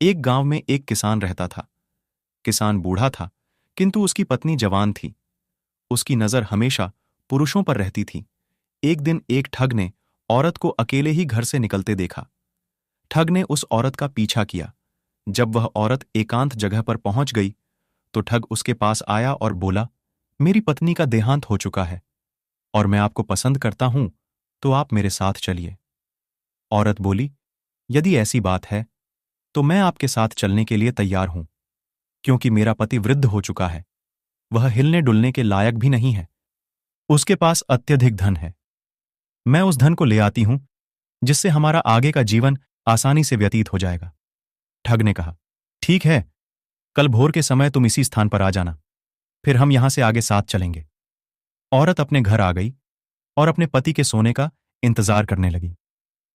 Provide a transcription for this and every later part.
एक गांव में एक किसान रहता था। किसान बूढ़ा था, किंतु उसकी पत्नी जवान थी। उसकी नजर हमेशा पुरुषों पर रहती थी। एक दिन एक ठग ने औरत को अकेले ही घर से निकलते देखा। ठग ने उस औरत का पीछा किया। जब वह औरत एकांत जगह पर पहुंच गई तो ठग उसके पास आया और बोला, मेरी पत्नी का देहांत हो चुका है और मैं आपको पसंद करता हूं, तो आप मेरे साथ चलिए। औरत बोली, यदि ऐसी बात है तो मैं आपके साथ चलने के लिए तैयार हूं, क्योंकि मेरा पति वृद्ध हो चुका है। वह हिलने डुलने के लायक भी नहीं है। उसके पास अत्यधिक धन है। मैं उस धन को ले आती हूं जिससे हमारा आगे का जीवन आसानी से व्यतीत हो जाएगा। ठग ने कहा, ठीक है, कल भोर के समय तुम इसी स्थान पर आ जाना, फिर हम यहां से आगे साथ चलेंगे। औरत अपने घर आ गई और अपने पति के सोने का इंतजार करने लगी।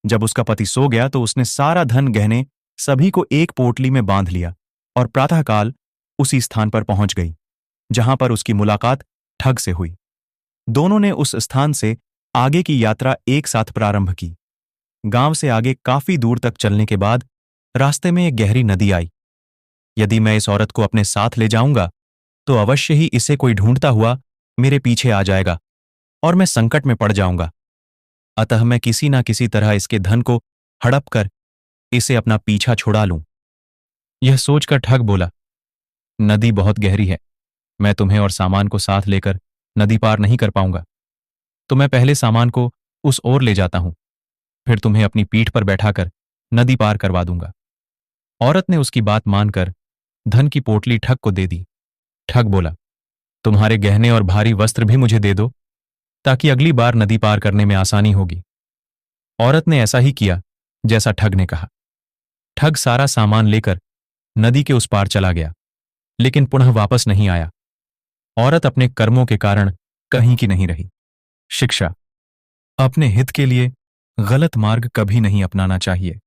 जब उसका पति सो गया तो उसने सारा धन गहने सभी को एक पोटली में बांध लिया और प्रातःकाल उसी स्थान पर पहुंच गई जहां पर उसकी मुलाकात ठग से हुई। दोनों ने उस स्थान से आगे की यात्रा एक साथ प्रारंभ की। गांव से आगे काफी दूर तक चलने के बाद रास्ते में एक गहरी नदी आई। यदि मैं इस औरत को अपने साथ ले जाऊंगा तो अवश्य ही इसे कोई ढूंढता हुआ मेरे पीछे आ जाएगा और मैं संकट में पड़ जाऊंगा। अतः मैं किसी ना किसी तरह इसके धन को हड़प कर इसे अपना पीछा छुड़ा लूं। यह सोचकर ठग बोला, नदी बहुत गहरी है, मैं तुम्हें और सामान को साथ लेकर नदी पार नहीं कर पाऊंगा, तो मैं पहले सामान को उस ओर ले जाता हूं, फिर तुम्हें अपनी पीठ पर बैठाकर नदी पार करवा दूंगा। औरत ने उसकी बात मानकर धन की पोटली ठग को दे दी। ठग बोला, तुम्हारे गहने और भारी वस्त्र भी मुझे दे दो, ताकि अगली बार नदी पार करने में आसानी होगी। औरत ने ऐसा ही किया जैसा ठग ने कहा। ठग सारा सामान लेकर नदी के उस पार चला गया, लेकिन पुनः वापस नहीं आया। औरत अपने कर्मों के कारण कहीं की नहीं रही। शिक्षा: अपने हित के लिए गलत मार्ग कभी नहीं अपनाना चाहिए।